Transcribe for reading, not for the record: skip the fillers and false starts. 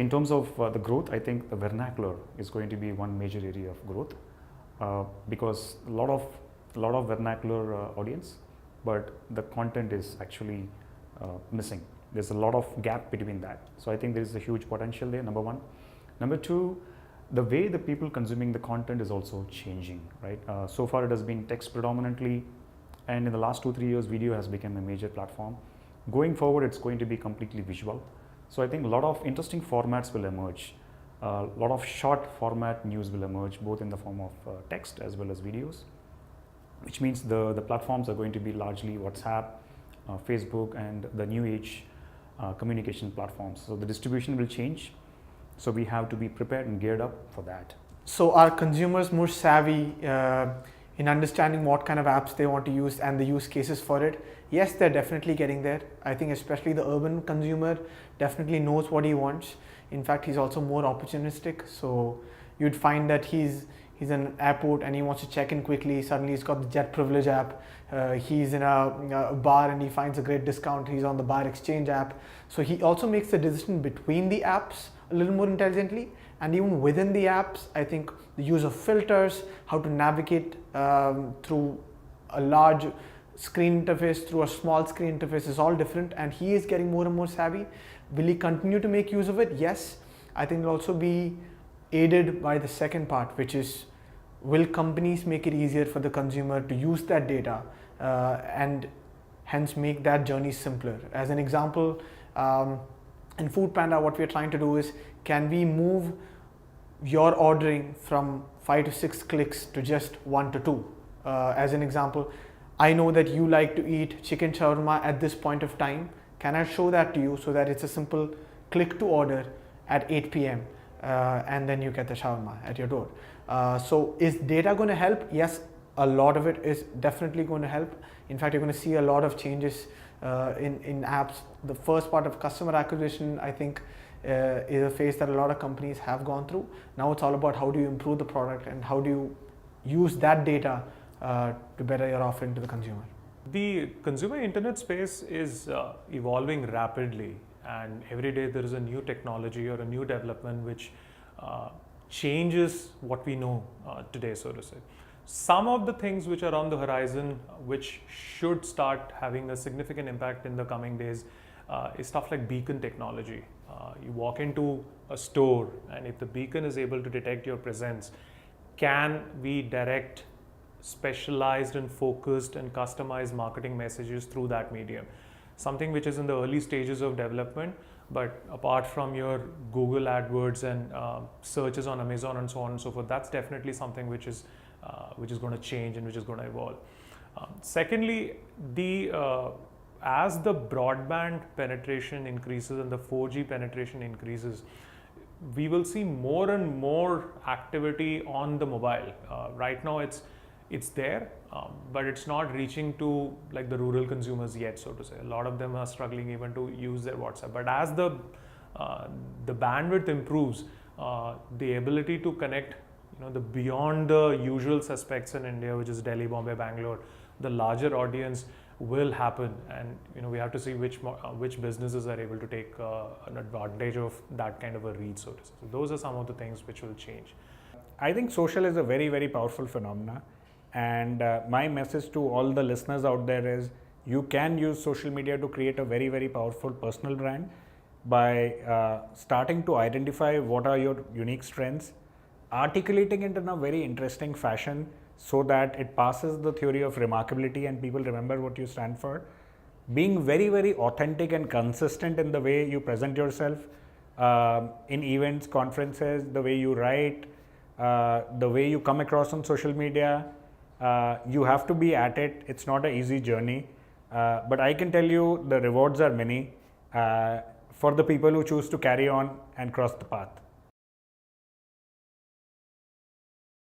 In terms of the growth, I think the vernacular is going to be one major area of growth because a lot of vernacular audience, but the content is actually missing. There's a lot of gap between that. So I think there is a huge potential there, number one. Number two, the way the people consuming the content is also changing, right? So far it has been text predominantly, and in the last 2-3 years, video has become a major platform. Going forward, it's going to be completely visual. So I think a lot of interesting formats will emerge. A lot of short format news will emerge, both in the form of text as well as videos, which means the platforms are going to be largely WhatsApp, Facebook, and the new age communication platforms. So the distribution will change. So we have to be prepared and geared up for that. So are consumers more savvy in understanding what kind of apps they want to use and the use cases for it? Yes, they're definitely getting there. I think especially the urban consumer definitely knows what he wants. In fact, he's also more opportunistic. So you'd find that he's in an airport and he wants to check in quickly. Suddenly he's got the Jet Privilege app. He's in a bar and he finds a great discount. He's on the Bar Exchange app. So he also makes the decision between the apps a little more intelligently. And even within the apps, I think the use of filters, how to navigate through a large screen interface, through a small screen interface is all different, and he is getting more and more savvy. Will he continue to make use of it? Yes. I think it'll also be aided by the second part, which is, will companies make it easier for the consumer to use that data and hence make that journey simpler? As an example, in Foodpanda, what we're trying to do is, can we move your ordering from 5 to 6 clicks to just 1 to 2? As an example, I know that you like to eat chicken shawarma at this point of time. Can I show that to you so that it's a simple click to order at 8 p.m. And then you get the shawarma at your door? So is data going to help? Yes, a lot of it is definitely going to help. In fact, you're going to see a lot of changes in apps. The first part of customer acquisition, I think, is a phase that a lot of companies have gone through. Now it's all about how do you improve the product and how do you use that data to better your offering to the consumer. The consumer internet space is evolving rapidly, and every day there is a new technology or a new development which changes what we know today, so to say. Some of the things which are on the horizon, which should start having a significant impact in the coming days, is stuff like beacon technology. You walk into a store, and if the beacon is able to detect your presence, can we direct specialized and focused and customized marketing messages through that medium? Something which is in the early stages of development, but apart from your Google AdWords and searches on Amazon and so on and so forth, that's definitely something which is going to change and which is going to evolve. Secondly, as the broadband penetration increases and the 4G penetration increases, we will see more and more activity on the mobile. Right now it's there, but it's not reaching to like the rural consumers yet, so to say. A lot of them are struggling even to use their WhatsApp. But as the bandwidth improves, the ability to connect, the beyond the usual suspects in India, which is Delhi, Bombay, Bangalore, the larger audience will happen, and we have to see which businesses are able to take an advantage of that kind of a reach, so to say. So those are some of the things which will change. I think social is a very, very powerful phenomena, and my message to all the listeners out there is, you can use social media to create a very, very powerful personal brand by starting to identify what are your unique strengths, articulating it in a very interesting fashion so that it passes the theory of remarkability and people remember what you stand for, being very, very authentic and consistent in the way you present yourself in events, conferences, the way you write, the way you come across on social media. You have to be at it. It's not an easy journey, but I can tell you the rewards are many for the people who choose to carry on and cross the path.